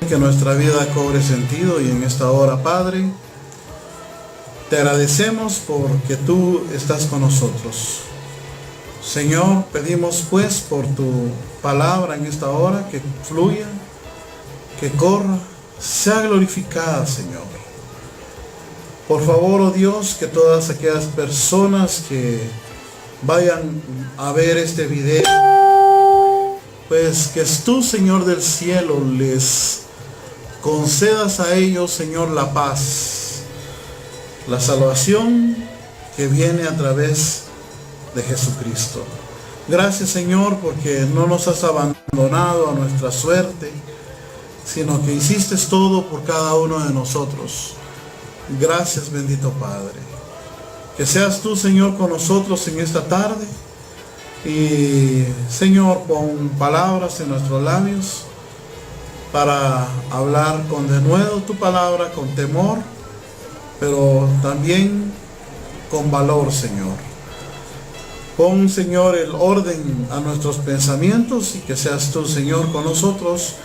Que nuestra vida cobre sentido, y en esta hora, Padre, te agradecemos porque tú estás con nosotros. Señor, pedimos pues por tu palabra en esta hora, que fluya, que corra, sea glorificada, Señor. Por favor, oh Dios, que todas aquellas personas que vayan a ver este video, pues que tú, Señor del cielo, les concedas a ellos, Señor, la paz, la salvación que viene a través de Jesucristo. Gracias, Señor, porque no nos has abandonado a nuestra suerte, sino que hiciste todo por cada uno de nosotros. Gracias, bendito Padre. Que seas tú, Señor, con nosotros en esta tarde. Y, Señor, pon palabras en nuestros labios para hablar con denuedo tu palabra, con temor, pero también con valor, Señor. Pon, Señor, el orden a nuestros pensamientos, y que seas tú, Señor, con nosotros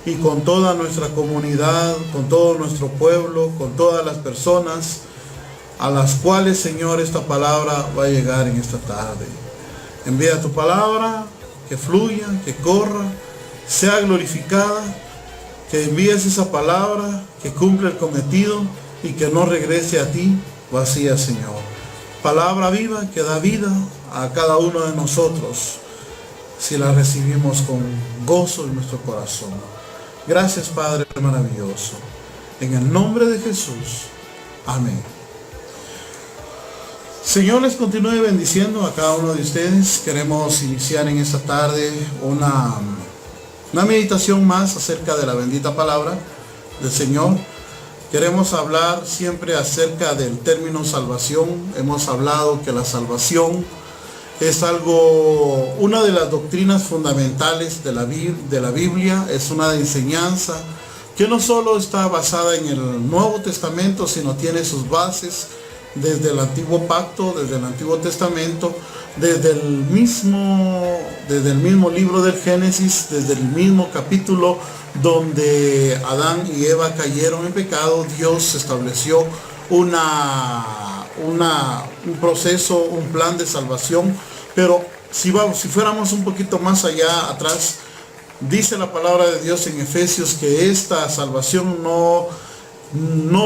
y con toda nuestra comunidad, con todo nuestro pueblo, con todas las personas a las cuales, Señor, esta palabra va a llegar en esta tarde. Envía tu palabra, que fluya, que corra, sea glorificada, que envíes esa palabra, que cumpla el cometido y que no regrese a ti vacía, Señor. Palabra viva que da vida a cada uno de nosotros si la recibimos con gozo en nuestro corazón. Gracias, Padre maravilloso. En el nombre de Jesús. Amén. Señor, les continúe bendiciendo a cada uno de ustedes. Queremos iniciar en esta tarde una meditación más acerca de la bendita palabra del Señor. Queremos hablar siempre acerca del término salvación. Hemos hablado que la salvación es una de las doctrinas fundamentales de la Biblia. Es una enseñanza que no solo está basada en el Nuevo Testamento, sino tiene sus bases desde el Antiguo Pacto, desde el Antiguo Testamento, desde el mismo libro del Génesis, desde el mismo capítulo donde Adán y Eva cayeron en pecado. Dios estableció un proceso, un plan de salvación. Pero si fuéramos un poquito más allá atrás, dice la palabra de Dios en Efesios que esta salvación no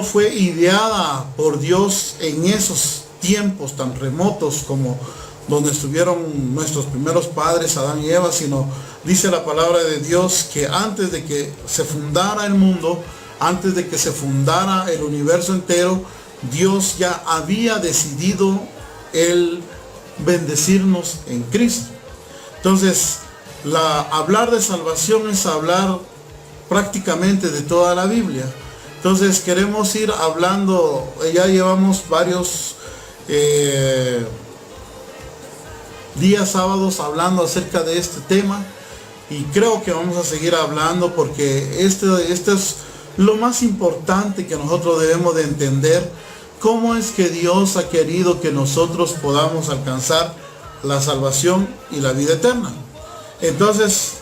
fue ideada por Dios en esos tiempos tan remotos como donde estuvieron nuestros primeros padres, Adán y Eva, sino dice la palabra de Dios que antes de que se fundara el mundo, antes de que se fundara el universo entero, Dios ya había decidido el bendecirnos en Cristo. Entonces, hablar de salvación es hablar prácticamente de toda la Biblia. Entonces queremos ir hablando, ya llevamos varios días sábados hablando acerca de este tema, y creo que vamos a seguir hablando porque este es lo más importante que nosotros debemos de entender: cómo es que Dios ha querido que nosotros podamos alcanzar la salvación y la vida eterna. Entonces,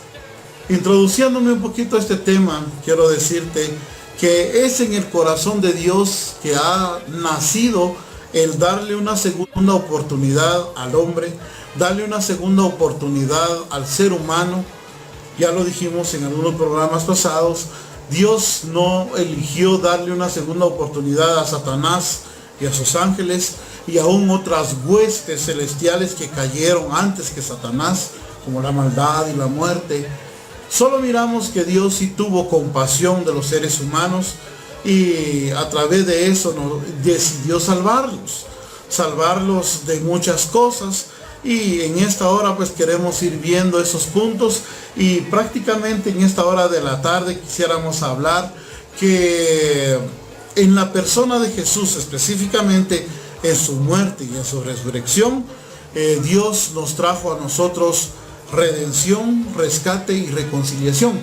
introduciéndome un poquito a este tema, quiero decirte que es en el corazón de Dios que ha nacido el darle una segunda oportunidad al hombre, darle una segunda oportunidad al ser humano, Ya lo dijimos en algunos programas pasados, Dios no eligió darle una segunda oportunidad a Satanás y a sus ángeles y aún otras huestes celestiales que cayeron antes que Satanás, como la maldad y la muerte. Solo miramos que Dios sí tuvo compasión de los seres humanos y a través de eso decidió salvarlos de muchas cosas. Y en esta hora pues queremos ir viendo esos puntos, y prácticamente en esta hora de la tarde quisiéramos hablar que en la persona de Jesús, específicamente en su muerte y en su resurrección, Dios nos trajo a nosotros redención, rescate y reconciliación.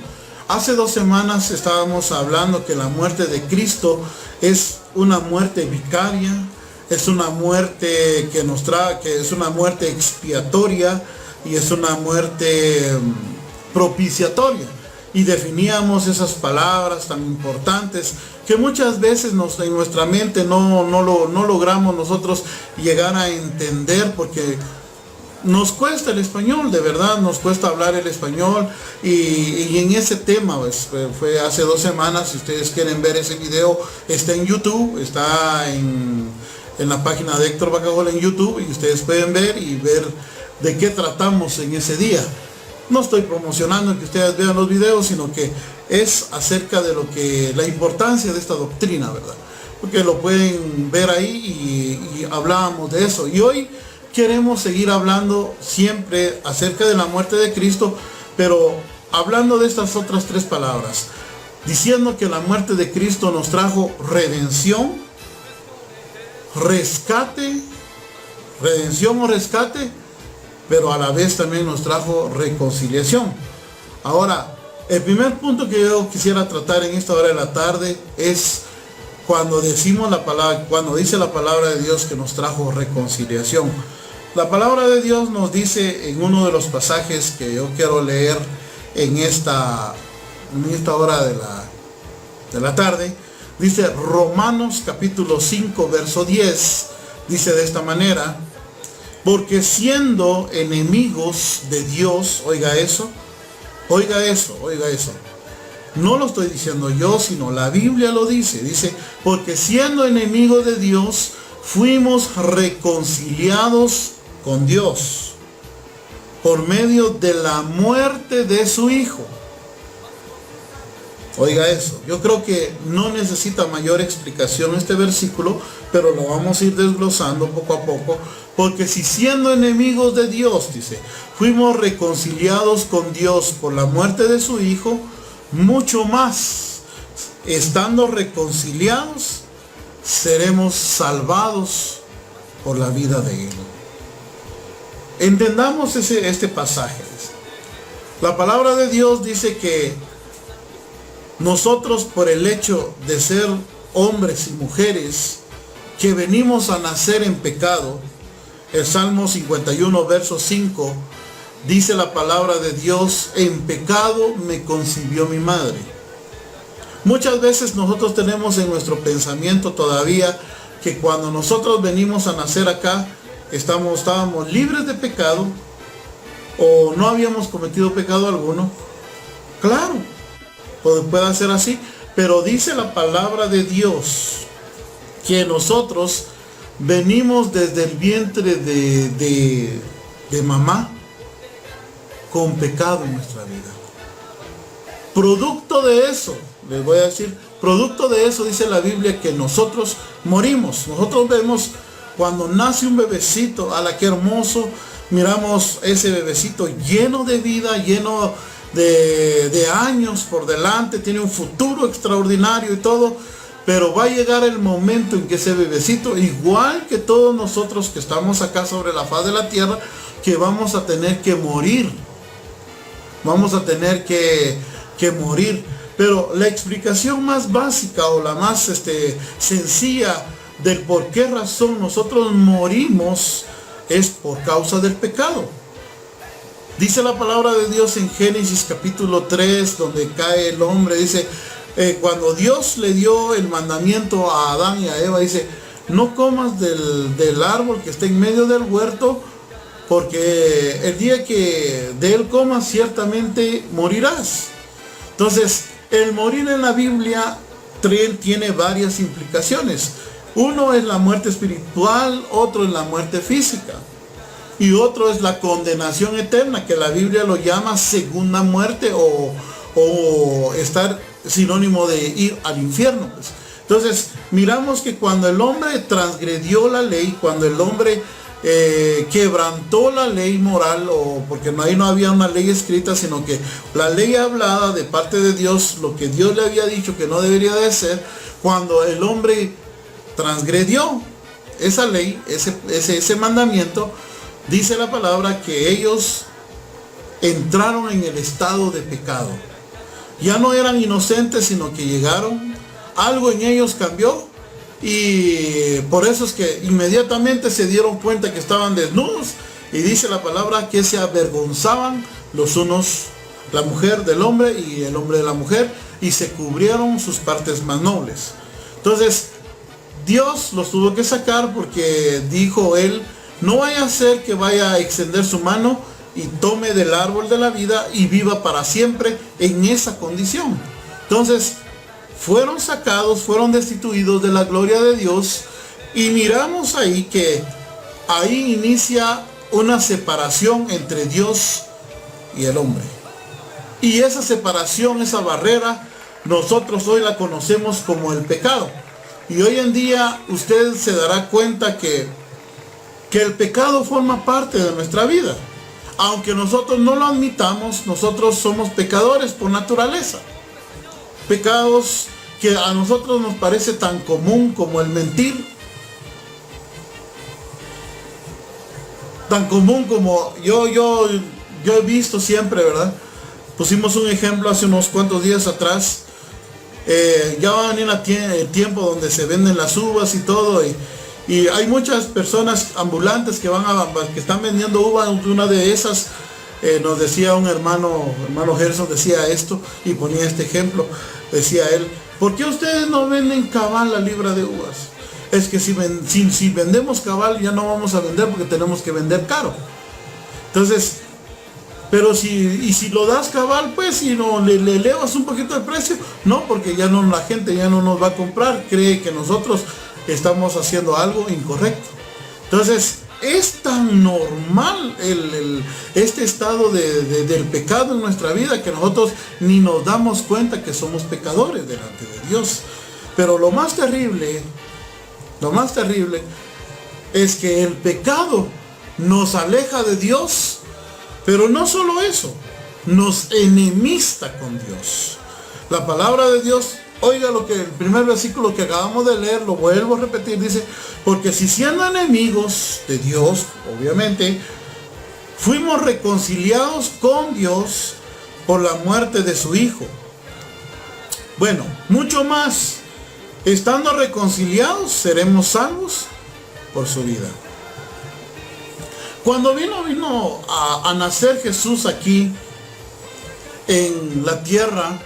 Hace 2 semanas estábamos hablando que la muerte de Cristo es una muerte vicaria, es una muerte que es una muerte expiatoria y es una muerte propiciatoria. Y definíamos esas palabras tan importantes que muchas veces en nuestra mente no logramos nosotros llegar a entender, porque nos cuesta el español, de verdad, nos cuesta hablar el español. Y en ese tema, pues, fue hace 2 semanas. Si ustedes quieren ver ese video, está en YouTube, está en la página de Héctor Bacajola en YouTube, y ustedes pueden ver de qué tratamos en ese día. No estoy promocionando que ustedes vean los videos, sino que es acerca de la importancia de esta doctrina, ¿verdad? Porque lo pueden ver ahí y hablábamos de eso. Y hoy queremos seguir hablando siempre acerca de la muerte de Cristo, pero hablando de estas otras 3 palabras, diciendo que la muerte de Cristo nos trajo redención, redención o rescate, pero a la vez también nos trajo reconciliación. Ahora, el primer punto que yo quisiera tratar en esta hora de la tarde es cuando dice la palabra de Dios que nos trajo reconciliación. La palabra de Dios nos dice en uno de los pasajes que yo quiero leer en esta hora de la tarde. Dice Romanos capítulo 5 verso 10, dice de esta manera: porque siendo enemigos de Dios, oiga eso, no lo estoy diciendo yo, sino la Biblia lo dice, porque siendo enemigos de Dios, fuimos reconciliados con Dios por medio de la muerte de su Hijo. Oiga eso, yo creo que no necesita mayor explicación este versículo, pero lo vamos a ir desglosando poco a poco, porque si siendo enemigos de Dios, dice, fuimos reconciliados con Dios por la muerte de su Hijo, mucho más, estando reconciliados, seremos salvados por la vida de Él. Entendamos este pasaje. La palabra de Dios dice que nosotros, por el hecho de ser hombres y mujeres que venimos a nacer en pecado, el Salmo 51 verso 5 dice la palabra de Dios: en pecado me concibió mi madre. Muchas veces nosotros tenemos en nuestro pensamiento todavía que cuando nosotros venimos a nacer acá estábamos libres de pecado o no habíamos cometido pecado alguno. Claro, puede ser así, pero dice la palabra de Dios que nosotros venimos desde el vientre de mamá con pecado en nuestra vida. Producto de eso, les voy a decir, producto de eso dice la Biblia que nosotros morimos. Nosotros vemos cuando nace un bebecito, ¡ala, qué hermoso! Miramos ese bebecito lleno de vida, lleno de años por delante, tiene un futuro extraordinario y todo, pero va a llegar el momento en que ese bebecito, igual que todos nosotros que estamos acá sobre la faz de la tierra, que vamos a tener que morir. Vamos a tener que morir. Pero la explicación más básica o la más sencilla del por qué razón nosotros morimos es por causa del pecado. Dice la palabra de Dios en Génesis capítulo 3, donde cae el hombre, dice, cuando Dios le dio el mandamiento a Adán y a Eva, dice, no comas del árbol que está en medio del huerto, porque el día que de él comas ciertamente morirás. Entonces, el morir en la Biblia tiene varias implicaciones. Uno es la muerte espiritual, otro es la muerte física. Y otro es la condenación eterna, que la Biblia lo llama segunda muerte o estar sinónimo de ir al infierno. Pues. Entonces, miramos que cuando el hombre transgredió la ley, cuando el hombre quebrantó la ley moral, o porque ahí no había una ley escrita, sino que la ley hablada de parte de Dios, lo que Dios le había dicho que no debería de ser, cuando el hombre transgredió esa ley, ese mandamiento, dice la palabra que ellos entraron en el estado de pecado. Ya no eran inocentes, sino que llegaron, algo en ellos cambió, y por eso es que inmediatamente se dieron cuenta que estaban desnudos, y dice la palabra que se avergonzaban los unos, la mujer del hombre y el hombre de la mujer, y se cubrieron sus partes más nobles. Entonces Dios los tuvo que sacar, porque dijo él, no vaya a ser que vaya a extender su mano y tome del árbol de la vida y viva para siempre en esa condición. Entonces fueron sacados, fueron destituidos de la gloria de Dios, y miramos ahí que ahí inicia una separación entre Dios y el hombre. Y esa separación, esa barrera, nosotros hoy la conocemos como el pecado. Y hoy en día usted se dará cuenta que el pecado forma parte de nuestra vida. Aunque nosotros no lo admitamos, nosotros somos pecadores por naturaleza. Pecados que a nosotros nos parece tan común como el mentir. Tan común como yo he visto siempre, ¿verdad? Pusimos un ejemplo hace unos cuantos días atrás. Ya va a venir el tiempo donde se venden las uvas y todo, y hay muchas personas ambulantes que están vendiendo uvas. Una de esas nos decía un hermano Gerson, decía esto y ponía este ejemplo. Decía él, ¿por qué ustedes no venden cabal la libra de uvas? Es que si vendemos cabal ya no vamos a vender, porque tenemos que vender caro. Entonces, pero si lo das cabal, pues, si no le elevas un poquito el precio, no, porque ya no, la gente ya no nos va a comprar, cree que nosotros estamos haciendo algo incorrecto. Entonces, es tan normal este estado del pecado en nuestra vida, que nosotros ni nos damos cuenta que somos pecadores delante de Dios. Pero lo más terrible es que el pecado nos aleja de Dios. Pero no solo eso, nos enemista con Dios. La palabra de Dios, oiga lo que el primer versículo que acabamos de leer, lo vuelvo a repetir, dice, porque si siendo enemigos de Dios, obviamente, fuimos reconciliados con Dios por la muerte de su Hijo. Bueno, mucho más, estando reconciliados, seremos salvos por su vida. Cuando vino a nacer Jesús aquí en la tierra,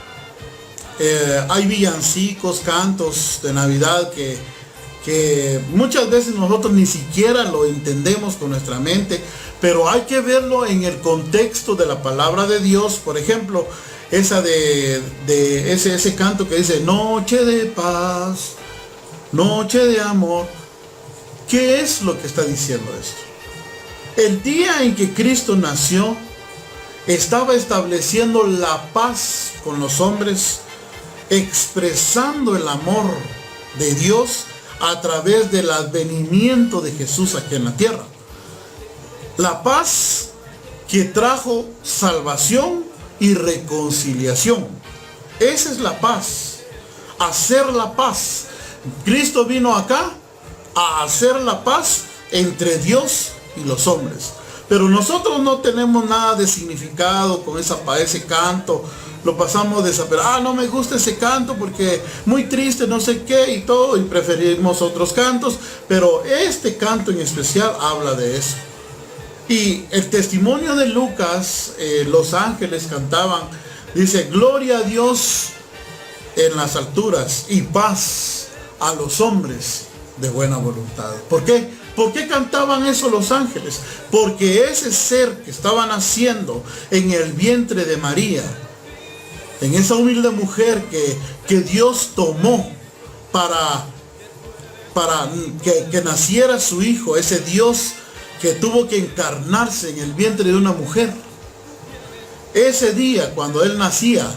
hay villancicos, cantos de Navidad que muchas veces nosotros ni siquiera lo entendemos con nuestra mente, pero hay que verlo en el contexto de la palabra de Dios. Por ejemplo, ese canto que dice, noche de paz, noche de amor. ¿Qué es lo que está diciendo esto? El día en que Cristo nació, estaba estableciendo la paz con los hombres, expresando el amor de Dios a través del advenimiento de Jesús aquí en la tierra. La paz que trajo salvación y reconciliación. Esa es la paz. Hacer la paz. Cristo vino acá a hacer la paz entre Dios y los hombres. Pero nosotros no tenemos nada de significado con ese canto. Lo pasamos desapercibido. No me gusta ese canto porque muy triste, no sé qué y todo, y preferimos otros cantos. Pero este canto en especial habla de eso. Y el testimonio de Lucas, los ángeles cantaban, dice, gloria a Dios en las alturas y paz a los hombres de buena voluntad. ¿Por qué? ¿Por qué cantaban eso los ángeles? Porque ese ser que estaba naciendo en el vientre de María, en esa humilde mujer que Dios tomó para que naciera su hijo, ese Dios que tuvo que encarnarse en el vientre de una mujer, ese día cuando él nacía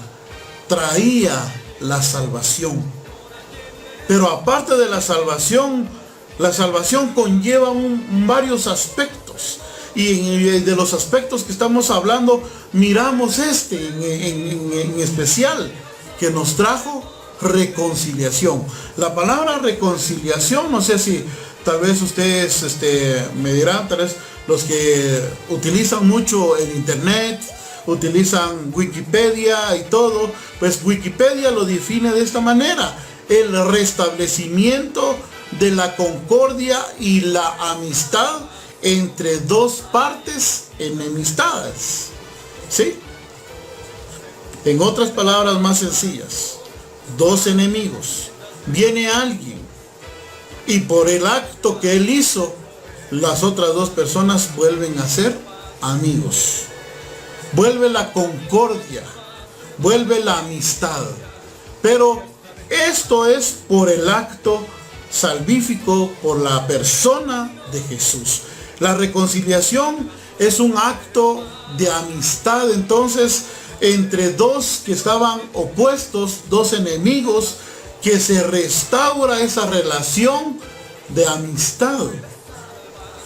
traía la salvación. Pero aparte de la salvación conlleva varios aspectos. Y de los aspectos que estamos hablando, miramos en especial, que nos trajo reconciliación. La palabra reconciliación, no sé si tal vez ustedes me dirán, tal vez los que utilizan mucho el internet, utilizan Wikipedia y todo, pues Wikipedia lo define de esta manera: el restablecimiento de la concordia y la amistad entre dos partes enemistadas. ¿Sí? En otras palabras más sencillas, dos enemigos. Viene alguien y por el acto que él hizo, las otras dos personas vuelven a ser amigos. Vuelve la concordia, vuelve la amistad. Pero esto es por el acto salvífico, por la persona de Jesús. La reconciliación es un acto de amistad, entonces, entre dos que estaban opuestos, dos enemigos, que se restaura esa relación de amistad.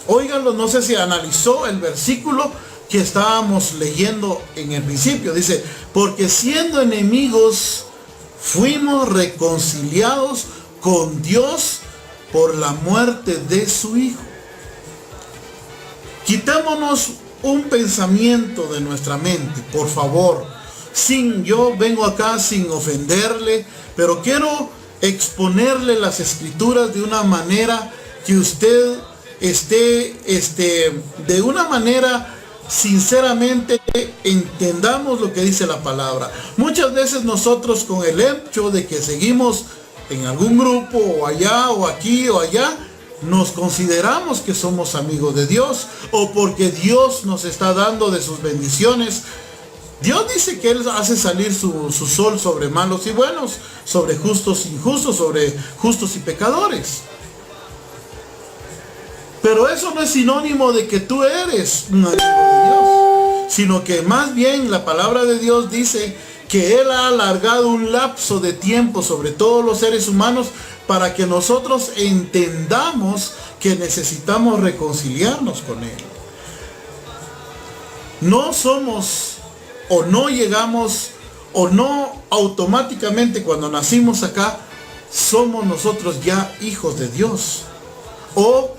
Óiganlo, no sé si analizó el versículo que estábamos leyendo en el principio. Dice, porque siendo enemigos fuimos reconciliados con Dios por la muerte de su Hijo. Quitémonos un pensamiento de nuestra mente, por favor. Yo vengo acá sin ofenderle, pero quiero exponerle las escrituras de una manera que usted esté de una manera sinceramente entendamos lo que dice la palabra. Muchas veces nosotros, con el hecho de que seguimos en algún grupo, o allá o aquí o allá, nos consideramos que somos amigos de Dios, o porque Dios nos está dando de sus bendiciones. Dios dice que Él hace salir su sol sobre malos y buenos, sobre justos e injustos, sobre justos y pecadores. Pero eso no es sinónimo de que tú eres un amigo de Dios, sino que más bien la palabra de Dios dice que Él ha alargado un lapso de tiempo sobre todos los seres humanos para que nosotros entendamos que necesitamos reconciliarnos con Él. No somos o no llegamos o no automáticamente cuando nacimos acá somos nosotros ya hijos de Dios, o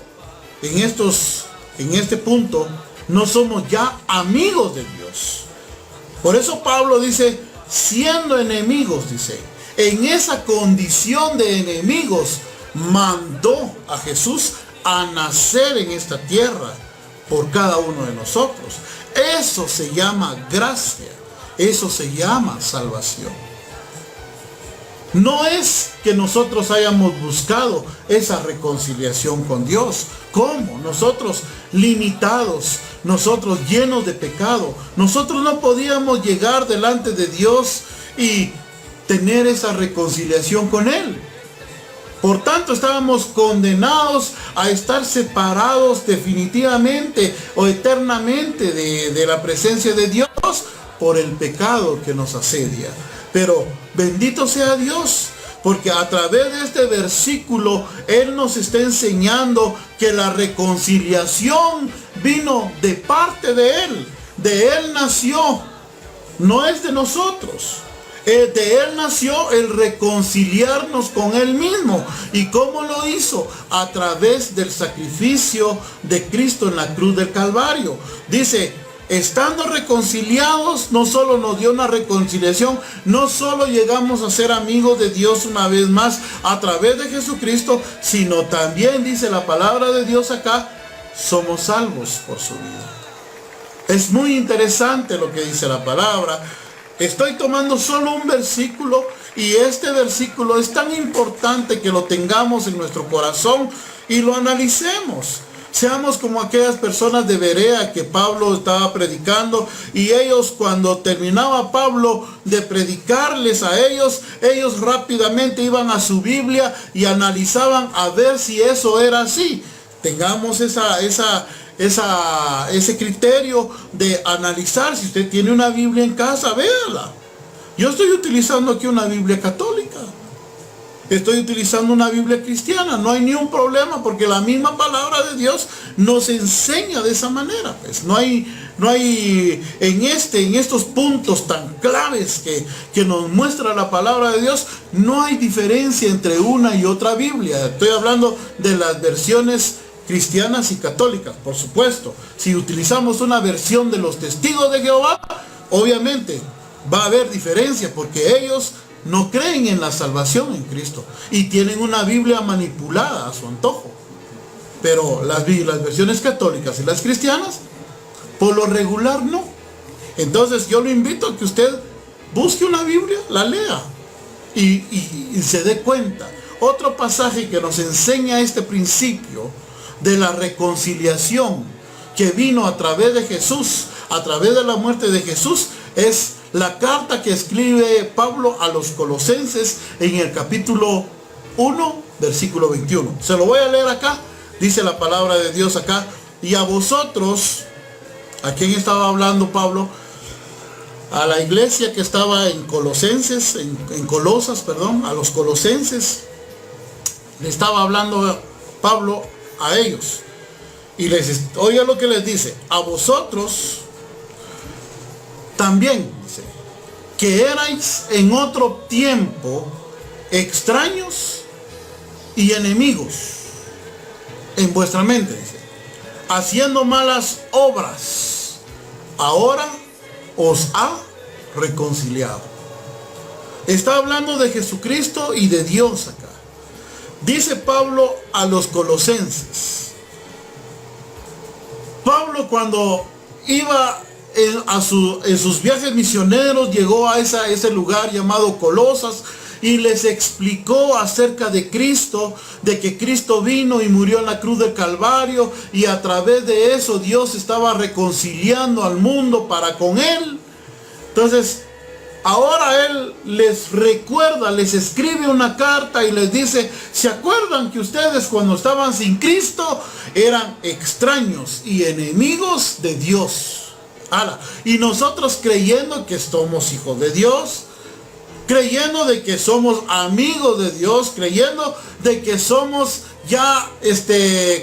en este punto no somos ya amigos de Dios. Por eso Pablo dice, siendo enemigos, dice, en esa condición de enemigos mandó a Jesús a nacer en esta tierra por cada uno de nosotros. Eso se llama gracia, eso se llama salvación. No es que nosotros hayamos buscado esa reconciliación con Dios. ¿Cómo? Nosotros limitados, nosotros llenos de pecado, nosotros no podíamos llegar delante de Dios y tener esa reconciliación con Él. Por tanto, estábamos condenados a estar separados definitivamente o eternamente de la presencia de Dios por el pecado que nos asedia. Pero bendito sea Dios, porque a través de este versículo Él nos está enseñando que la reconciliación vino de parte de Él. De Él nació, no es de nosotros. De Él nació el reconciliarnos con Él mismo. ¿Y cómo lo hizo? A través del sacrificio de Cristo en la cruz del Calvario. Dice, estando reconciliados, no solo nos dio una reconciliación, no solo llegamos a ser amigos de Dios una vez más a través de Jesucristo, sino también, dice la palabra de Dios acá, somos salvos por su vida. Es muy interesante lo que dice la palabra. Estoy tomando solo un versículo, y este versículo es tan importante que lo tengamos en nuestro corazón, y lo analicemos. Seamos como aquellas personas de Berea que Pablo estaba predicando, y ellos, cuando terminaba Pablo de predicarles a ellos, ellos rápidamente iban a su Biblia y analizaban a ver si eso era así. Tengamos ese criterio de analizar. Si usted tiene una Biblia en casa, véala. Yo estoy utilizando aquí una Biblia católica. Estoy utilizando una Biblia cristiana. No hay ni un problema, porque la misma palabra de Dios nos enseña de esa manera. Pues no hay en estos puntos tan claves que nos muestra la palabra de Dios, no hay diferencia entre una y otra Biblia. Estoy hablando de las versiones cristianas y católicas, por supuesto. Si utilizamos una versión de los Testigos de Jehová, obviamente va a haber diferencia, porque ellos no creen en la salvación en Cristo y tienen una Biblia manipulada a su antojo. Pero las versiones católicas y las cristianas, por lo regular, no. Entonces yo lo invito a que usted busque una Biblia, la lea y se dé cuenta. Otro pasaje que nos enseña este principio de la reconciliación que vino a través de Jesús, a través de la muerte de Jesús, es la carta que escribe Pablo a los Colosenses en el capítulo 1, versículo 21. Se lo voy a leer acá. Dice la palabra de Dios acá: y a vosotros, ¿a quién estaba hablando Pablo? A la iglesia que estaba en Colosenses, en Colosas, perdón, a los colosenses, le estaba hablando Pablo a ellos. Y oiga lo que les dice: a vosotros también, dice, que erais en otro tiempo extraños y enemigos en vuestra mente, dice, haciendo malas obras, ahora os ha reconciliado. Está hablando de Jesucristo y de Dios acá. Dice Pablo a los colosenses. Pablo, cuando iba en sus viajes misioneros, llegó a ese lugar llamado Colosas y les explicó acerca de Cristo, de que Cristo vino y murió en la cruz del Calvario, y a través de eso Dios estaba reconciliando al mundo para con él. Entonces ahora él les recuerda, les escribe una carta y les dice: ¿se acuerdan que ustedes, cuando estaban sin Cristo, eran extraños y enemigos de Dios? Y nosotros, creyendo que somos hijos de Dios, creyendo de que somos amigos de Dios, creyendo de que somos ya,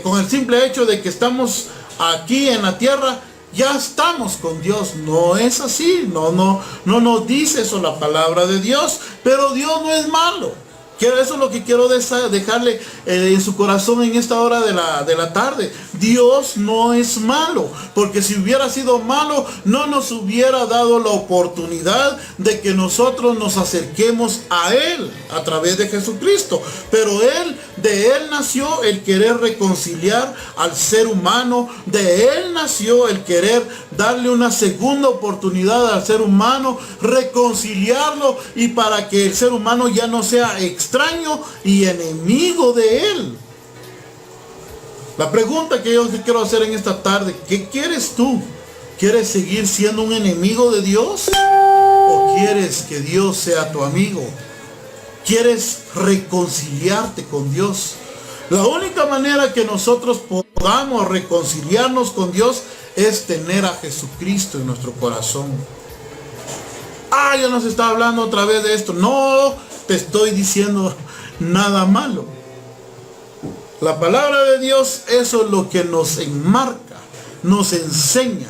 con el simple hecho de que estamos aquí en la tierra, ya estamos con Dios. No es así. No nos dice eso la palabra de Dios. Pero Dios no es malo. Eso es lo que quiero dejarle en su corazón en esta hora de la tarde. Dios no es malo, porque si hubiera sido malo, no nos hubiera dado la oportunidad de que nosotros nos acerquemos a Él a través de Jesucristo. Pero de Él nació el querer reconciliar al ser humano. De Él nació el querer darle una segunda oportunidad al ser humano, reconciliarlo, y para que el ser humano ya no sea extraño y enemigo de Él. La pregunta que yo quiero hacer en esta tarde: ¿qué quieres tú? ¿Quieres seguir siendo un enemigo de Dios? ¿O quieres que Dios sea tu amigo? ¿Quieres reconciliarte con Dios? La única manera que nosotros podamos reconciliarnos con Dios es tener a Jesucristo en nuestro corazón. Ya nos está hablando otra vez de esto. No te estoy diciendo nada malo. La palabra de Dios, eso es lo que nos enmarca, nos enseña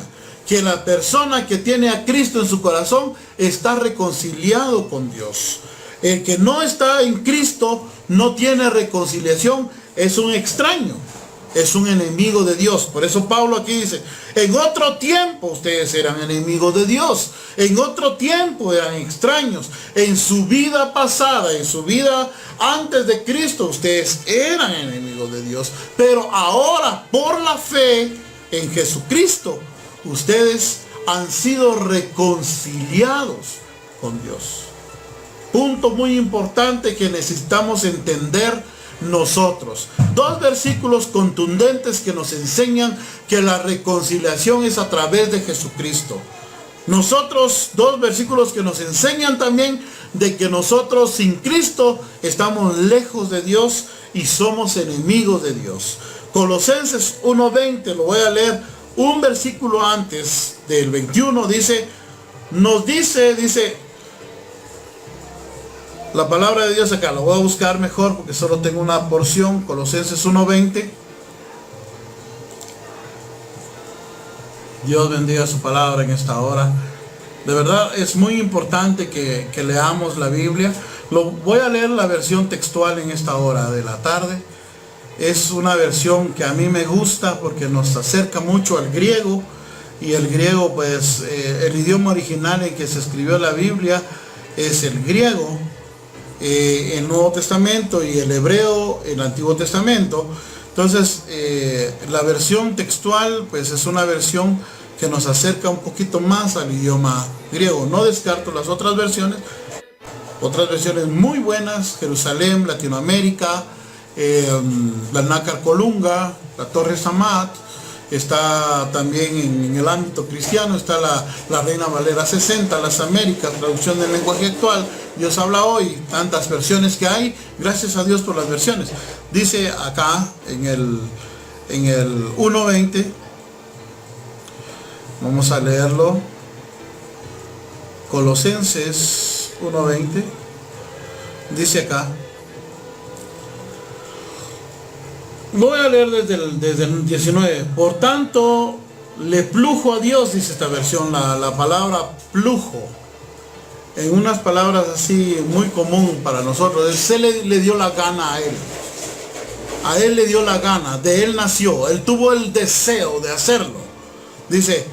que la persona que tiene a Cristo en su corazón está reconciliado con Dios. El que no está en Cristo, no tiene reconciliación, es un extraño, es un enemigo de Dios. Por eso Pablo aquí dice: en otro tiempo ustedes eran enemigos de Dios, en otro tiempo eran extraños, en su vida pasada, en su vida antes de Cristo, ustedes eran enemigos de Dios. Pero ahora, por la fe en Jesucristo, ustedes han sido reconciliados con Dios. Punto muy importante que necesitamos entender nosotros. Dos versículos contundentes que nos enseñan que la reconciliación es a través de Jesucristo. Nosotros, dos versículos que nos enseñan también de que nosotros sin Cristo estamos lejos de Dios y somos enemigos de Dios. Colosenses 1:20, lo voy a leer un versículo antes del 21, dice la palabra de Dios acá, lo voy a buscar mejor porque solo tengo una porción, Colosenses 1:20. Dios bendiga su palabra en esta hora. De verdad es muy importante que leamos la Biblia. Voy a leer la versión textual en esta hora de la tarde. Es una versión que a mí me gusta porque nos acerca mucho al griego. Y el griego, pues, el idioma original en que se escribió la Biblia es el griego, el Nuevo Testamento, y el hebreo, el Antiguo Testamento. Entonces, la versión textual, pues, es una versión que nos acerca un poquito más al idioma griego. No descarto las otras versiones muy buenas: Jerusalén, Latinoamérica, la Nácar Colunga, la Torre Samat. Está también en el ámbito cristiano, está la Reina Valera 60, las Américas, traducción del lenguaje actual, Dios habla hoy, tantas versiones que hay. Gracias a Dios por las versiones. Dice acá en el 1:20, vamos a leerlo, Colosenses 1:20, dice acá, voy a leer desde el 19. Por tanto, le plujo a Dios, dice esta versión, la palabra plujo, en unas palabras así muy común para nosotros. Él le dio la gana a él. A él le dio la gana, de él nació, él tuvo el deseo de hacerlo. Dice,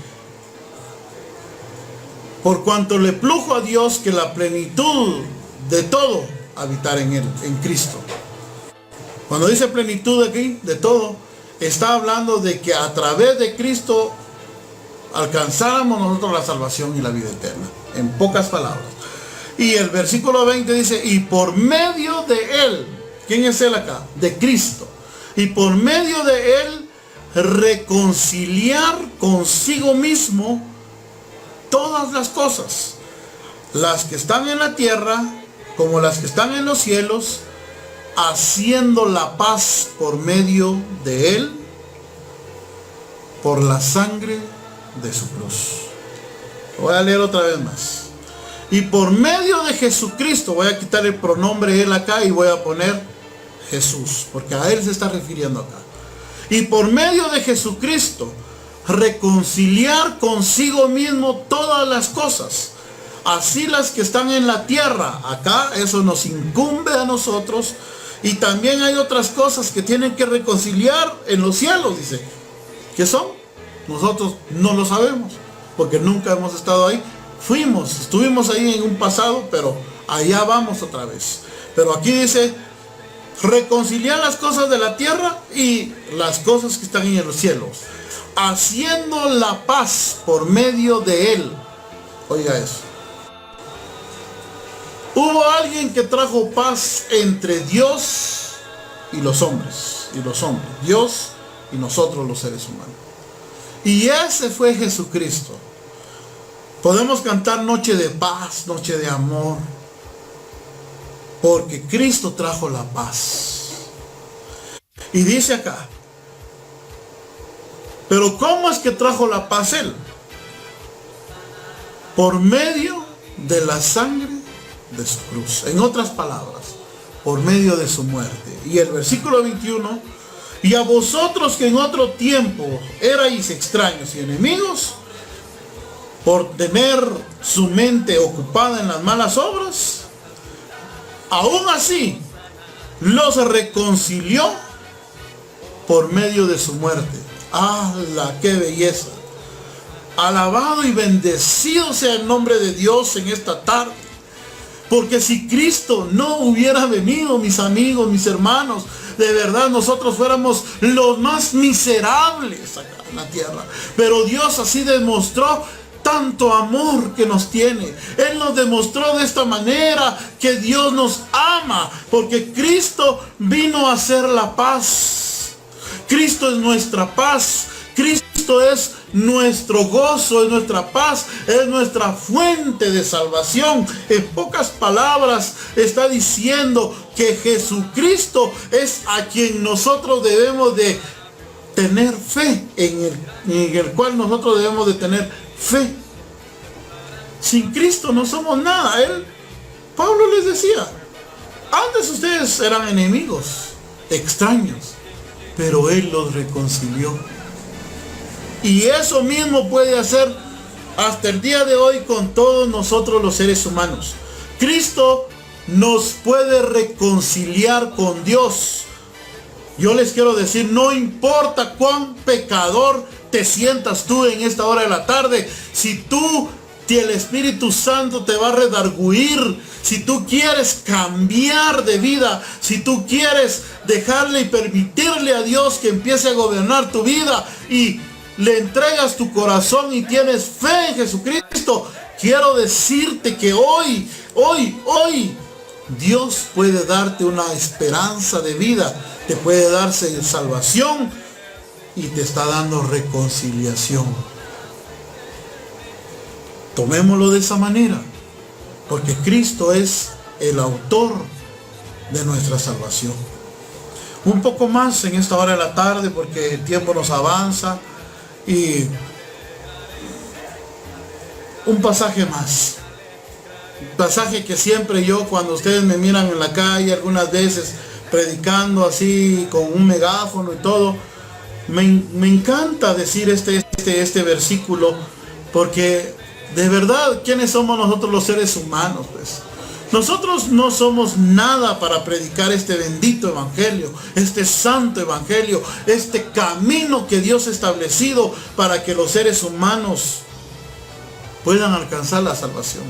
por cuanto le plujo a Dios que la plenitud de todo habitar en él, en Cristo. Cuando dice plenitud aquí, de todo, está hablando de que a través de Cristo alcanzáramos nosotros la salvación y la vida eterna. En pocas palabras. Y el versículo 20 dice, y por medio de él, ¿quién es él acá? De Cristo. Y por medio de él reconciliar consigo mismo todas las cosas, las que están en la tierra como las que están en los cielos, haciendo la paz por medio de él, por la sangre de su cruz. Voy a leer otra vez más. Y por medio de Jesucristo, voy a quitar el pronombre él acá y voy a poner Jesús, porque a él se está refiriendo acá. Y por medio de Jesucristo, reconciliar consigo mismo todas las cosas, así las que están en la tierra. Acá eso nos incumbe a nosotros. Y también hay otras cosas que tienen que reconciliar en los cielos, dice. ¿Qué son? Nosotros no lo sabemos, porque nunca hemos estado ahí. Estuvimos ahí en un pasado, pero allá vamos otra vez. Pero aquí dice, reconciliar las cosas de la tierra y las cosas que están en los cielos, haciendo la paz por medio de él. Oiga eso. Hubo alguien que trajo paz entre Dios y los hombres. Dios y nosotros los seres humanos. Y ese fue Jesucristo. Podemos cantar noche de paz, noche de amor, porque Cristo trajo la paz. Y dice acá, pero ¿cómo es que trajo la paz él? Por medio de la sangre de su cruz. En otras palabras, por medio de su muerte. Y el versículo 21, y a vosotros que en otro tiempo erais extraños y enemigos, por tener su mente ocupada en las malas obras, aún así los reconcilió por medio de su muerte. ¡Hala, qué belleza! Alabado y bendecido sea el nombre de Dios en esta tarde. Porque si Cristo no hubiera venido, mis amigos, mis hermanos, de verdad nosotros fuéramos los más miserables acá en la tierra. Pero Dios así demostró tanto amor que nos tiene. Él nos demostró de esta manera que Dios nos ama, porque Cristo vino a hacer la paz. Cristo es nuestra paz. Cristo es nuestro gozo, es nuestra paz, es nuestra fuente de salvación. En pocas palabras está diciendo que Jesucristo es a quien nosotros debemos de tener fe, en el cual nosotros debemos de tener fe. Sin Cristo no somos nada. Pablo les decía, antes ustedes eran enemigos, extraños, pero Él los reconcilió. Y eso mismo puede hacer hasta el día de hoy con todos nosotros los seres humanos. Cristo nos puede reconciliar con Dios. Yo les quiero decir, no importa cuán pecador te sientas tú en esta hora de la tarde, si el Espíritu Santo te va a redarguir, si tú quieres cambiar de vida, si tú quieres dejarle y permitirle a Dios que empiece a gobernar tu vida y le entregas tu corazón y tienes fe en Jesucristo, quiero decirte que hoy, Dios puede darte una esperanza de vida, te puede darse salvación y te está dando reconciliación. Tomémoslo de esa manera, porque Cristo es el autor de nuestra salvación. Un poco más en esta hora de la tarde, porque el tiempo nos avanza. Y un pasaje más, un pasaje que siempre yo, cuando ustedes me miran en la calle algunas veces predicando así con un megáfono y todo, me encanta decir este versículo, porque de verdad, ¿quiénes somos nosotros los seres humanos? Pues nosotros no somos nada para predicar este bendito evangelio, este santo evangelio, este camino que Dios ha establecido para que los seres humanos puedan alcanzar la salvación.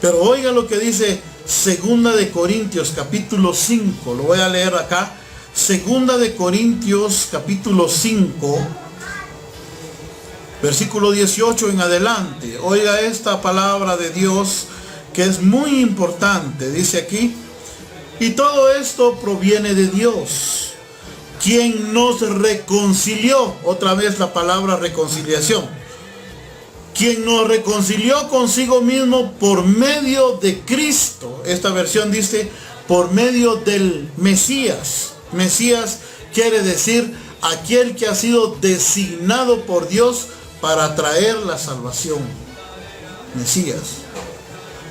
Pero oiga lo que dice 2 de Corintios capítulo 5, lo voy a leer acá. 2 de Corintios capítulo 5, versículo 18 en adelante. Oiga esta palabra de Dios, que es muy importante. Dice aquí: y todo esto proviene de Dios, quien nos reconcilió. Otra vez la palabra reconciliación. Quien nos reconcilió consigo mismo por medio de Cristo. Esta versión dice por medio del Mesías. Mesías quiere decir aquel que ha sido designado por Dios para traer la salvación. Mesías.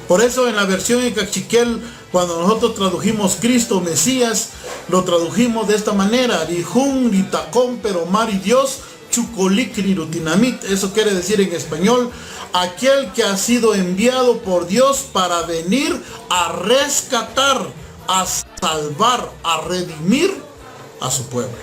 Por eso en la versión en Cachiquel, cuando nosotros tradujimos Cristo, Mesías, lo tradujimos de esta manera: Rijun, Litacón, Peromar y Dios, Chucolicri, Rutinamit. Eso quiere decir en español, aquel que ha sido enviado por Dios para venir a rescatar, a salvar, a redimir a su pueblo.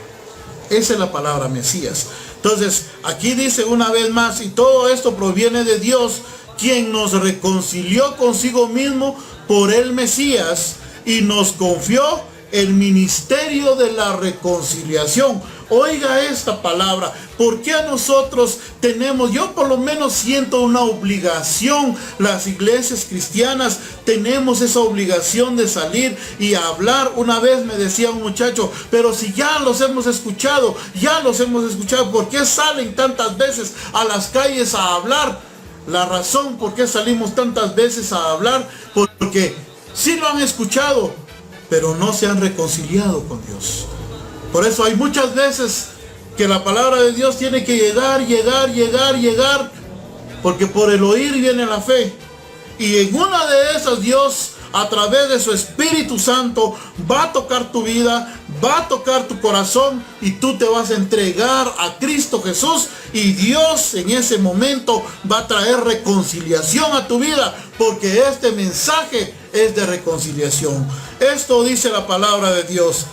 Esa es la palabra Mesías. Entonces, aquí dice una vez más, y todo esto proviene de Dios, quien nos reconcilió consigo mismo por el Mesías y nos confió el ministerio de la reconciliación. Oiga esta palabra, porque a nosotros tenemos, yo por lo menos siento una obligación, las iglesias cristianas tenemos esa obligación de salir y hablar. Una vez me decía un muchacho, pero si ya los hemos escuchado, ¿por qué salen tantas veces a las calles a hablar? La razón por qué salimos tantas veces a hablar, porque sí lo han escuchado, pero no se han reconciliado con Dios. Por eso hay muchas veces que la palabra de Dios tiene que llegar, porque por el oír viene la fe. Y en una de esas, Dios, a través de su Espíritu Santo, va a tocar tu vida, va a tocar tu corazón, y tú te vas a entregar a Cristo Jesús, y Dios en ese momento va a traer reconciliación a tu vida, porque este mensaje es de reconciliación. Esto dice la palabra de Dios.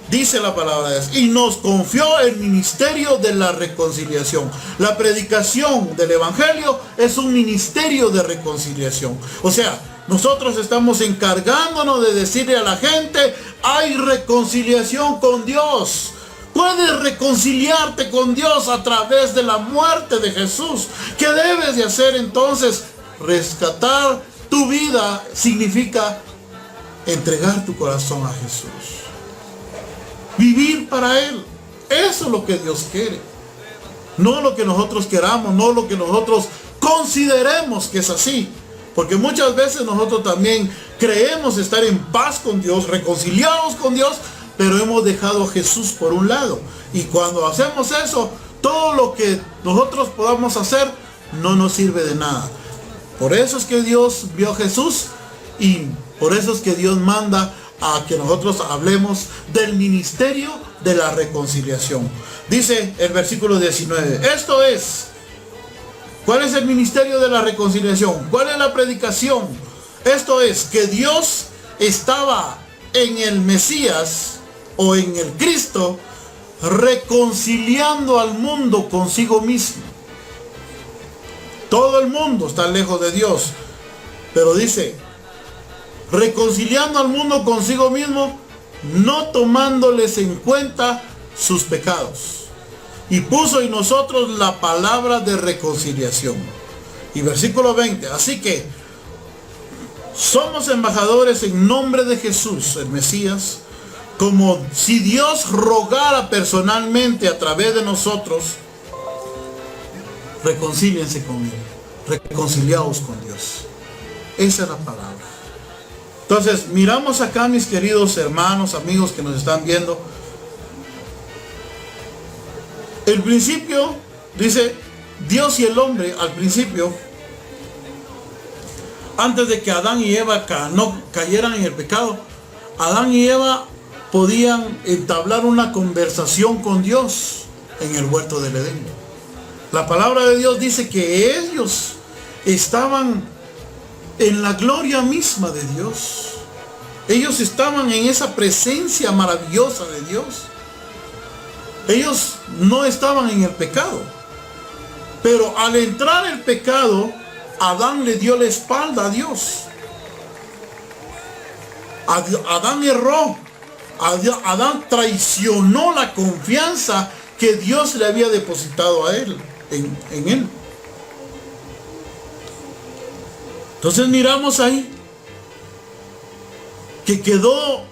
Dice la palabra de Dios, y nos confió el ministerio de la reconciliación. La predicación del evangelio es un ministerio de reconciliación. O sea, nosotros estamos encargándonos de decirle a la gente: hay reconciliación con Dios. puedes reconciliarte con Dios a través de la muerte de Jesús. ¿Qué debes de hacer entonces? Rescatar tu vida significa entregar tu corazón a Jesús. Vivir para Él. Eso es lo que Dios quiere. No lo que nosotros queramos, no lo que nosotros consideremos que es así. Porque muchas veces nosotros también creemos estar en paz con Dios, reconciliados con Dios, pero hemos dejado a Jesús por un lado. Y cuando hacemos eso, todo lo que nosotros podamos hacer no nos sirve de nada. Por eso es que Dios vio a Jesús y por eso es que Dios manda a que nosotros hablemos del ministerio de la reconciliación. Dice el versículo 19, esto es, ¿cuál es el ministerio de la reconciliación? ¿Cuál es la predicación? Esto es, que Dios estaba en el Mesías o en el Cristo reconciliando al mundo consigo mismo. Todo el mundo está lejos de Dios, pero dice, reconciliando al mundo consigo mismo, no tomándoles en cuenta sus pecados. Y puso en nosotros la palabra de reconciliación. Y versículo 20, así que somos embajadores en nombre de Jesús, el Mesías, como si Dios rogara personalmente a través de nosotros, reconcíliense con Él, reconciliados con Dios. Esa es la palabra. Entonces, miramos acá, mis queridos hermanos, amigos que nos están viendo. El principio, dice, Dios y el hombre, al principio, antes de que Adán y Eva no cayeran en el pecado, Adán y Eva podían entablar una conversación con Dios en el huerto del Edén. La palabra de Dios dice que ellos estaban en la gloria misma de Dios. Ellos estaban en esa presencia maravillosa de Dios. Ellos no estaban en el pecado. Pero al entrar el pecado, Adán le dio la espalda a Dios. Adán erró. Adán traicionó la confianza que Dios le había depositado a él, en él. Entonces miramos ahí que quedó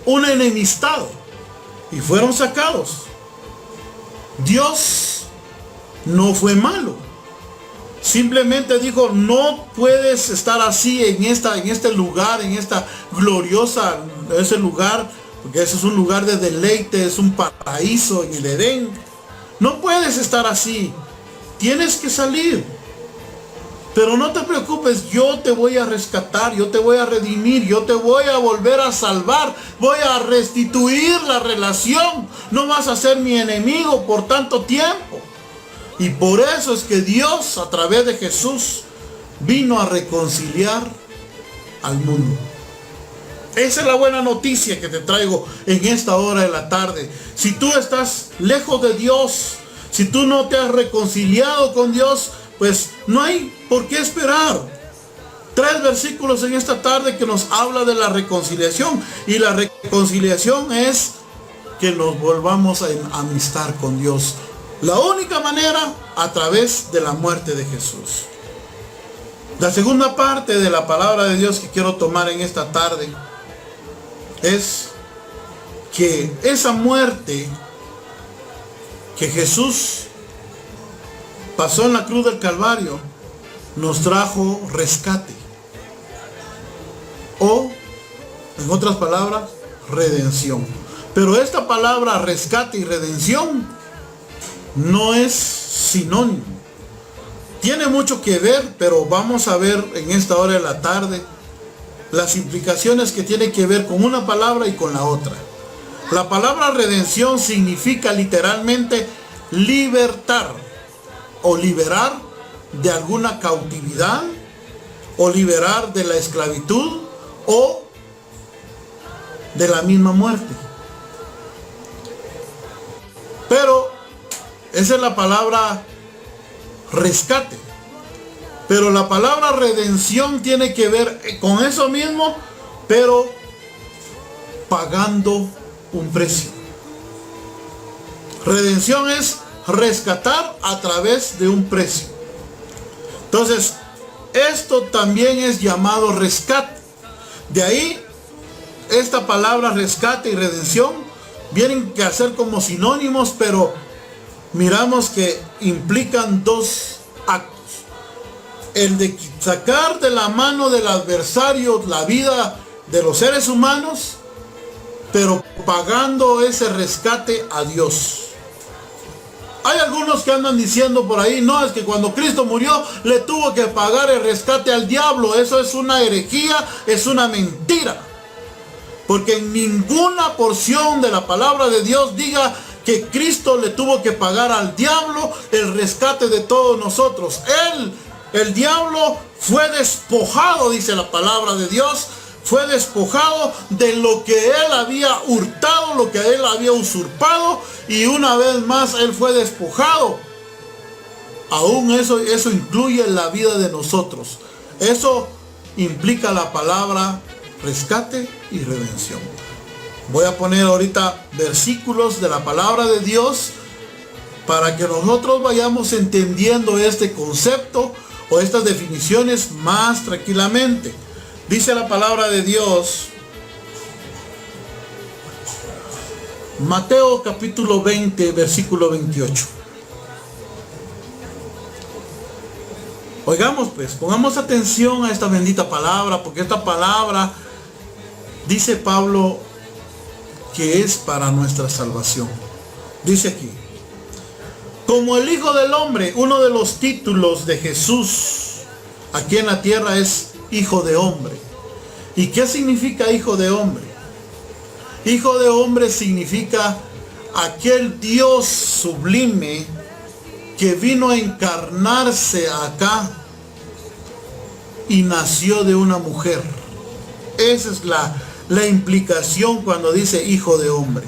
una enemistad y fueron sacados. Dios no fue malo. Simplemente dijo, no puedes estar así en este lugar, en esta gloriosa, ese lugar, porque ese es un lugar de deleite, es un paraíso en el Edén. No puedes estar así. Tienes que salir. Pero no te preocupes, yo te voy a rescatar, yo te voy a redimir, yo te voy a volver a salvar, voy a restituir la relación. No vas a ser mi enemigo por tanto tiempo. Y por eso es que Dios, a través de Jesús, vino a reconciliar al mundo. Esa es la buena noticia que te traigo en esta hora de la tarde. Si tú estás lejos de Dios, si tú no te has reconciliado con Dios, pues no hay por qué esperar. 3 versículos en esta tarde que nos habla de la reconciliación. Y la reconciliación es que nos volvamos a amistar con Dios. La única manera, a través de la muerte de Jesús. La segunda parte de la palabra de Dios que quiero tomar en esta tarde es que esa muerte que Jesús pasó en la cruz del Calvario nos trajo rescate, o en otras palabras, redención. Pero esta palabra rescate y redención no es sinónimo. Tiene mucho que ver, pero vamos a ver en esta hora de la tarde las implicaciones que tiene que ver con una palabra y con la otra. La palabra redención significa literalmente libertar o liberar de alguna cautividad, o liberar de la esclavitud, o de la misma muerte. Pero esa es la palabra rescate. Pero la palabra redención tiene que ver con eso mismo, pero pagando un precio. Redención es rescatar a través de un precio. Entonces, esto también es llamado rescate. De ahí, esta palabra rescate y redención vienen a ser como sinónimos, pero miramos que implican dos actos. El de sacar de la mano del adversario la vida de los seres humanos, pero pagando ese rescate a Dios. Hay algunos que andan diciendo por ahí, no, es que cuando Cristo murió le tuvo que pagar el rescate al diablo. Eso es una herejía, es una mentira. Porque en ninguna porción de la palabra de Dios diga que Cristo le tuvo que pagar al diablo el rescate de todos nosotros. El diablo fue despojado, dice la palabra de Dios, fue despojado de lo que él había hurtado, lo que él había usurpado, y una vez más él fue despojado. Aún eso incluye la vida de nosotros. Eso implica la palabra rescate y redención. Voy a poner ahorita versículos de la palabra de Dios para que nosotros vayamos entendiendo este concepto o estas definiciones más tranquilamente. Dice la palabra de Dios, Mateo capítulo 20, versículo 28. Oigamos pues, pongamos atención a esta bendita palabra, porque esta palabra, dice Pablo, que es para nuestra salvación. Dice aquí, como el Hijo del Hombre, uno de los títulos de Jesús aquí en la tierra es Hijo de Hombre. ¿Y qué significa Hijo de Hombre? Hijo de Hombre significa aquel Dios sublime que vino a encarnarse acá y nació de una mujer. Esa es la implicación cuando dice Hijo de Hombre.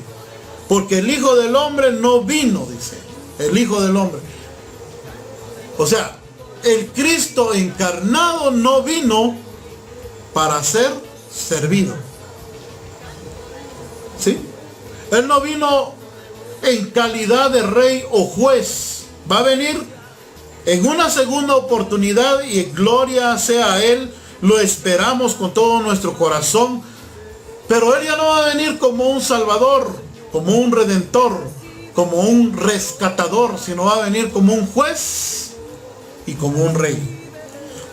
Porque el Hijo del Hombre no vino, dice, el Hijo del Hombre. O sea, el Cristo encarnado no vino para ser servido. ¿Sí? Él no vino en calidad de rey o juez. Va a venir en una segunda oportunidad y gloria sea a Él. Lo esperamos con todo nuestro corazón. Pero Él ya no va a venir como un salvador, como un redentor, como un rescatador, sino va a venir como un juez y como un rey.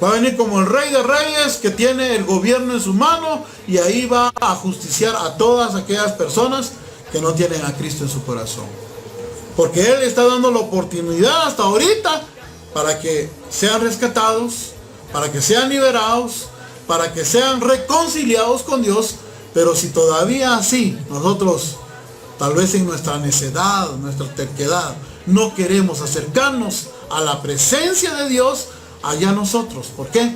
Va a venir como el Rey de Reyes, que tiene el gobierno en su mano, y ahí va a justiciar a todas aquellas personas que no tienen a Cristo en su corazón. Porque Él está dando la oportunidad hasta ahorita para que sean rescatados, para que sean liberados, para que sean reconciliados con Dios. Pero si todavía así nosotros, tal vez en nuestra necedad, nuestra terquedad, no queremos acercarnos a la presencia de Dios, allá nosotros. ¿Por qué?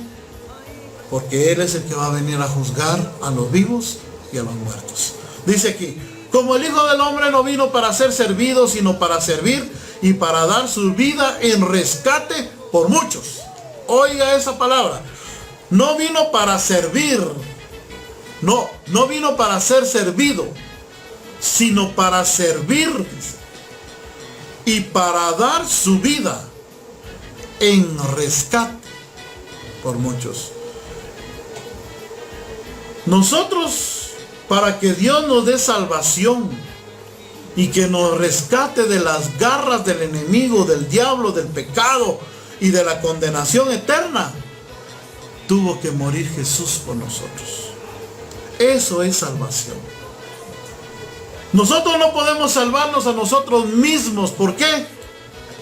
Porque Él es el que va a venir a juzgar a los vivos y a los muertos. Dice aquí, como el Hijo del Hombre no vino para ser servido, sino para servir y para dar su vida en rescate por muchos. Oiga esa palabra. No vino para servir. No vino para ser servido, sino para servir y para dar su vida en rescate por muchos. Nosotros, para que Dios nos dé salvación y que nos rescate de las garras del enemigo, del diablo, del pecado y de la condenación eterna, tuvo que morir Jesús por nosotros. Eso es salvación. Nosotros no podemos salvarnos a nosotros mismos. ¿Por qué?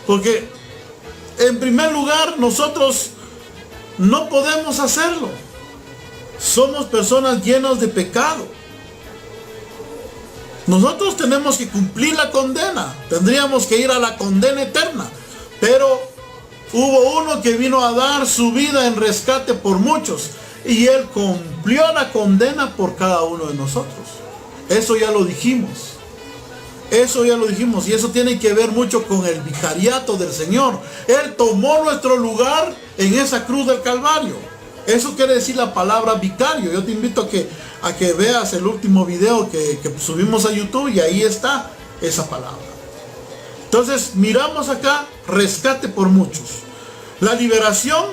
Porque en primer lugar, nosotros no podemos hacerlo. Somos personas llenas de pecado. Nosotros tenemos que cumplir la condena. Tendríamos que ir a la condena eterna. Pero hubo uno que vino a dar su vida en rescate por muchos. Y Él cumplió la condena por cada uno de nosotros. Eso ya lo dijimos. Eso ya lo dijimos, y eso tiene que ver mucho con el vicariato del Señor. Él tomó nuestro lugar en esa cruz del Calvario. Eso quiere decir la palabra vicario. Yo te invito a que veas el último video que subimos a YouTube, y ahí está esa palabra. Entonces miramos acá rescate por muchos. La liberación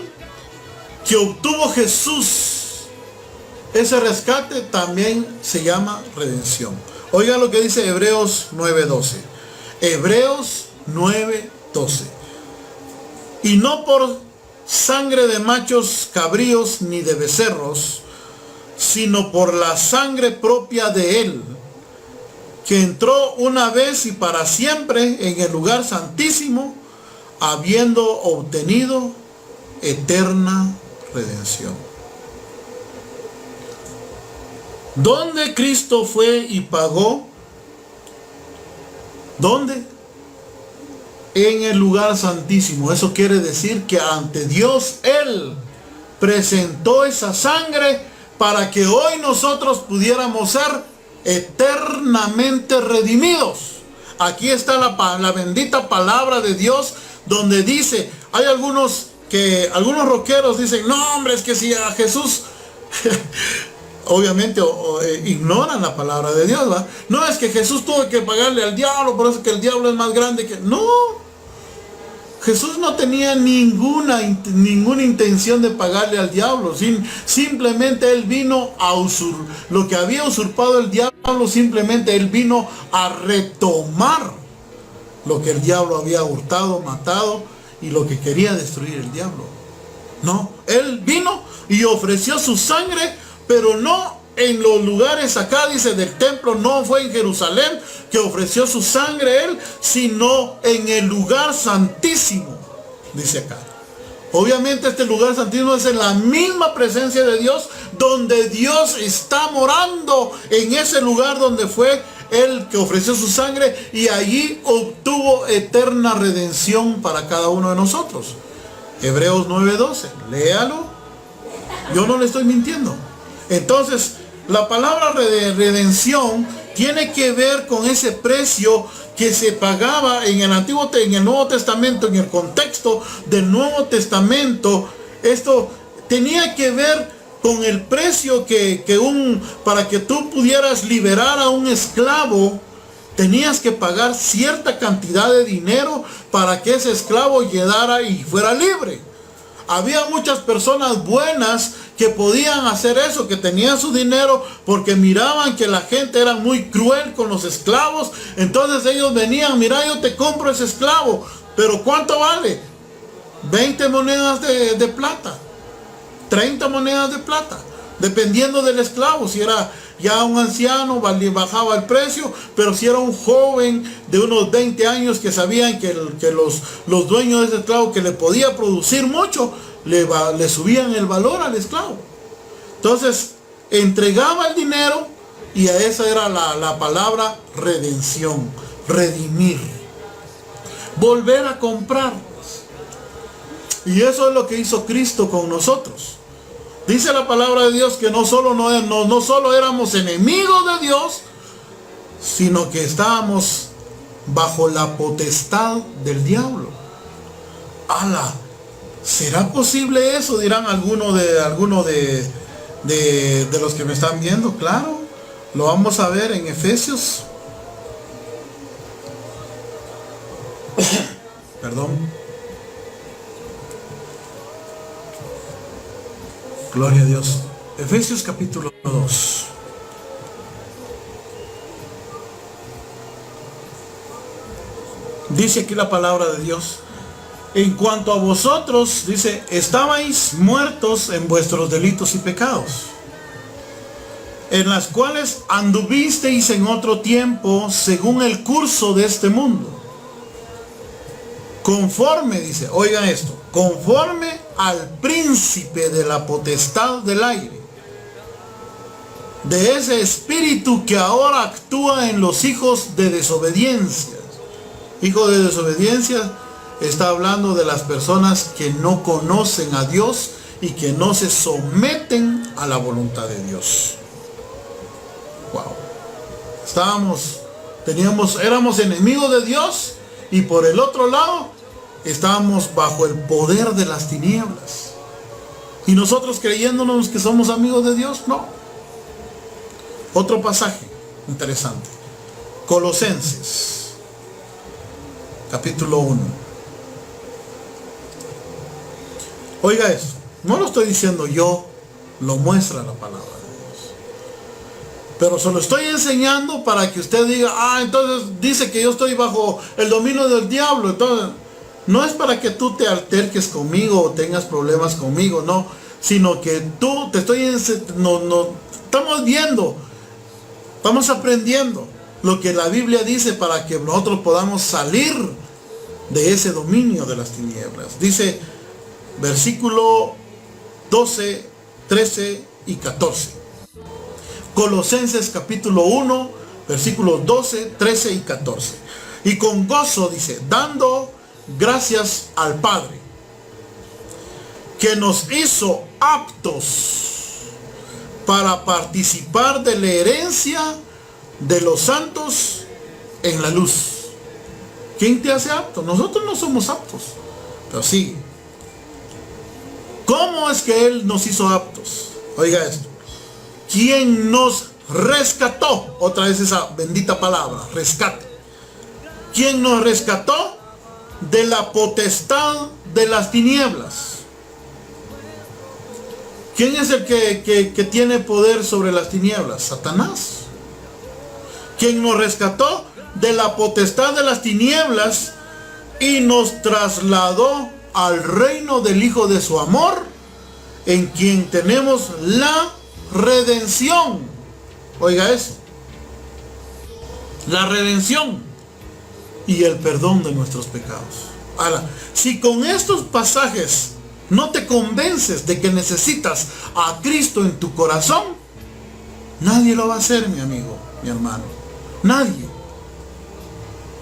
que obtuvo Jesús, ese rescate también se llama redención. Oigan lo que dice Hebreos 9:12. Hebreos 9:12. Y no por sangre de machos cabríos ni de becerros, sino por la sangre propia de él, que entró una vez y para siempre en el lugar santísimo, habiendo obtenido eterna redención. ¿Dónde Cristo fue y pagó? ¿Dónde? En el lugar santísimo. Eso quiere decir que ante Dios Él presentó esa sangre para que hoy nosotros pudiéramos ser eternamente redimidos. Aquí está la bendita palabra de Dios, donde dice, hay algunos rockeros dicen, no hombre, es que si a Jesús obviamente ignoran la palabra de Dios, ¿va? No, es que Jesús tuvo que pagarle al diablo, por eso que el diablo es más grande que... No, Jesús no tenía ninguna intención de pagarle al diablo. Simplemente Él vino a lo que había usurpado el diablo, simplemente Él vino a retomar lo que el diablo había hurtado, matado y lo que quería destruir el diablo. No, Él vino y ofreció su sangre, pero no en los lugares acá, dice, del templo. No fue en Jerusalén que ofreció su sangre Él, sino en el lugar santísimo, dice acá. Obviamente este lugar santísimo es en la misma presencia de Dios, donde Dios está morando, en ese lugar donde fue Él que ofreció su sangre, y allí obtuvo eterna redención para cada uno de nosotros. Hebreos 9:12, léalo, yo no le estoy mintiendo. Entonces, la palabra redención tiene que ver con ese precio que se pagaba en el Nuevo Testamento, en el contexto del Nuevo Testamento. Esto tenía que ver con el precio para que tú pudieras liberar a un esclavo, tenías que pagar cierta cantidad de dinero para que ese esclavo llegara y fuera libre. Había muchas personas buenas que podían hacer eso, que tenían su dinero porque miraban que la gente era muy cruel con los esclavos. Entonces ellos venían, mira, yo te compro ese esclavo, pero ¿cuánto vale? 20 monedas de plata, 30 monedas de plata, dependiendo del esclavo. Si era ya un anciano, bajaba el precio, pero si era un joven de unos 20 años que sabían que los dueños de ese esclavo que le podía producir mucho, le subían el valor al esclavo. Entonces entregaba el dinero, y a esa era la palabra redención, redimir, volver a comprar. Y eso es lo que hizo Cristo con nosotros. Dice la palabra de Dios que no solo éramos enemigos de Dios, sino que estábamos bajo la potestad del diablo. ¡Hala! ¿Será posible eso? Dirán algunos de los que me están viendo. Claro, lo vamos a ver en Efesios. Perdón. Gloria a Dios. Efesios capítulo 2. Dice aquí la palabra de Dios. En cuanto a vosotros, dice, estabais muertos en vuestros delitos y pecados, en las cuales anduvisteis en otro tiempo según el curso de este mundo. Conforme, dice, oigan esto, conforme al príncipe de la potestad del aire, de ese espíritu que ahora actúa en los hijos de desobediencia. Hijo de desobediencia está hablando de las personas que no conocen a Dios y que no se someten a la voluntad de Dios. Wow. Éramos enemigos de Dios, y por el otro lado estábamos bajo el poder de las tinieblas. Y nosotros creyéndonos que somos amigos de Dios, no. Otro pasaje interesante. Colosenses. capítulo 1. Oiga esto, no lo estoy diciendo yo, lo muestra la palabra de Dios. Pero se lo estoy enseñando para que usted diga, entonces dice que yo estoy bajo el dominio del diablo. Entonces, no es para que tú te alterques conmigo o tengas problemas conmigo, no. Sino que tú te estoy estamos viendo, estamos aprendiendo lo que la Biblia dice para que nosotros podamos salir de ese dominio de las tinieblas. Dice versículo 12, 13 y 14. Colosenses capítulo 1, versículos 12, 13 y 14. Y con gozo dice, dando gracias al Padre, que nos hizo aptos para participar de la herencia de los santos en la luz. ¿Quién te hace apto? Nosotros no somos aptos, pero sí. ¿Cómo es que Él nos hizo aptos? Oiga esto. ¿Quién nos rescató? Otra vez esa bendita palabra, rescate. ¿Quién nos rescató? De la potestad de las tinieblas. ¿Quién es el que tiene poder sobre las tinieblas? Satanás. ¿Quién nos rescató? De la potestad de las tinieblas y nos trasladó al reino del Hijo de su amor, en quien tenemos la redención. Oiga eso. La redención y el perdón de nuestros pecados. Ahora, si con estos pasajes no te convences de que necesitas a Cristo en tu corazón, nadie lo va a hacer, mi amigo, mi hermano. Nadie.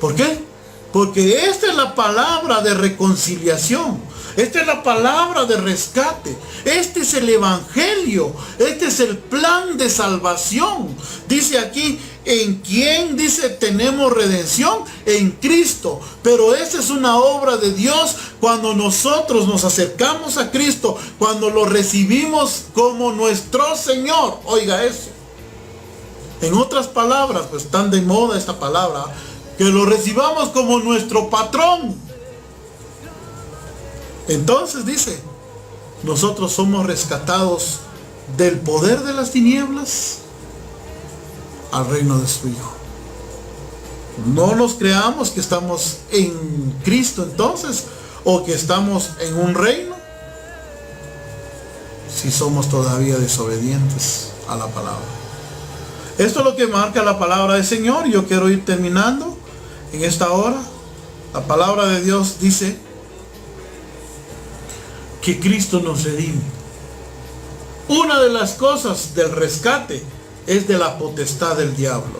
¿Por qué? Porque esta es la palabra de reconciliación. Esta es la palabra de rescate. Este es el evangelio. Este es el plan de salvación. Dice aquí, ¿en quién? Dice, tenemos redención en Cristo. Pero esta es una obra de Dios cuando nosotros nos acercamos a Cristo, cuando lo recibimos como nuestro Señor. Oiga eso. En otras palabras, pues tan de moda esta palabra, que lo recibamos como nuestro patrón. Entonces dice, nosotros somos rescatados del poder de las tinieblas al reino de su Hijo. No nos creamos que estamos en Cristo entonces, o que estamos en un reino, si somos todavía desobedientes a la palabra. Esto es lo que marca la palabra del Señor. Yo quiero ir terminando en esta hora. La palabra de Dios dice que Cristo nos redime. Una de las cosas del rescate es de la potestad del diablo.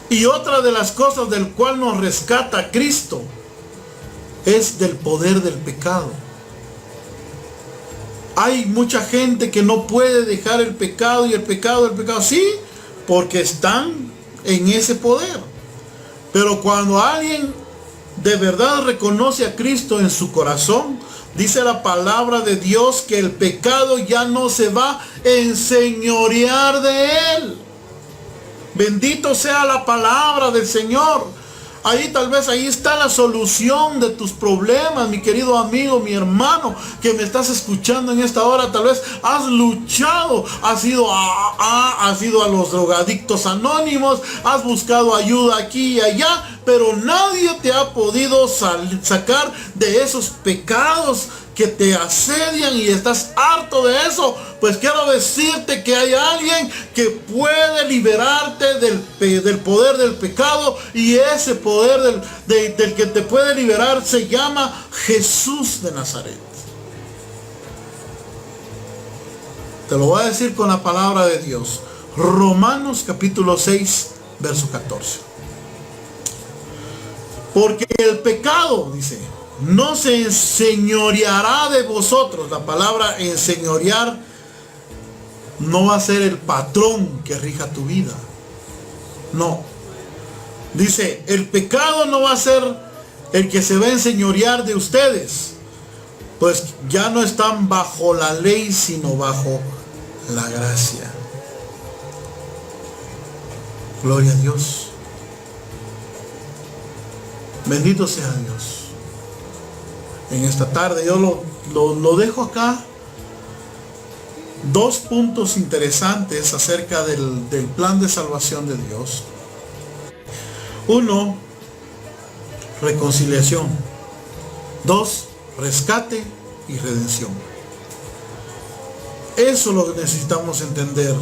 Y otra de las cosas del cual nos rescata Cristo es del poder del pecado. Hay mucha gente que no puede dejar el pecado y el pecado, sí, porque están en ese poder. Pero cuando alguien de verdad reconoce a Cristo en su corazón, dice la palabra de Dios que el pecado ya no se va a enseñorear de él. Bendito sea la palabra del Señor. Ahí está la solución de tus problemas, mi querido amigo, mi hermano, que me estás escuchando en esta hora. Tal vez has luchado, has ido a los drogadictos anónimos, has buscado ayuda aquí y allá, pero nadie te ha podido sacar de esos pecados que te asedian y estás harto de eso. Pues quiero decirte que hay alguien que puede liberarte del poder del pecado, y ese poder del que te puede liberar se llama Jesús de Nazaret. Te lo voy a decir con la palabra de Dios. Romanos capítulo 6, verso 14. Porque el pecado, dice, no se enseñoreará de vosotros. La palabra enseñorear no va a ser el patrón que rija tu vida. No. Dice, el pecado no va a ser el que se va a enseñorear de ustedes. Pues ya no están bajo la ley, sino bajo la gracia. Gloria a Dios. Bendito sea Dios. En esta tarde yo lo dejo acá. Dos puntos interesantes acerca del plan de salvación de Dios. Uno, reconciliación. Dos, rescate y redención. Eso es lo que necesitamos entender.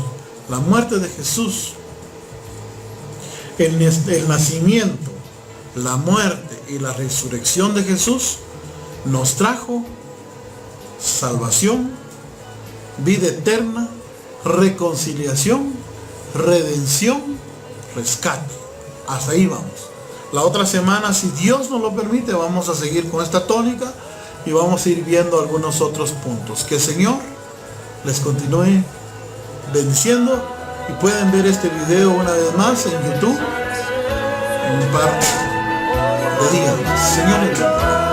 La muerte de Jesús, el nacimiento, la muerte y la resurrección de Jesús nos trajo salvación, vida eterna, reconciliación, redención, rescate. Hasta ahí vamos. La otra semana, si Dios nos lo permite, vamos a seguir con esta tónica y vamos a ir viendo algunos otros puntos. Que el Señor les continúe bendiciendo y pueden ver este video una vez más en YouTube en un par de días. Señor,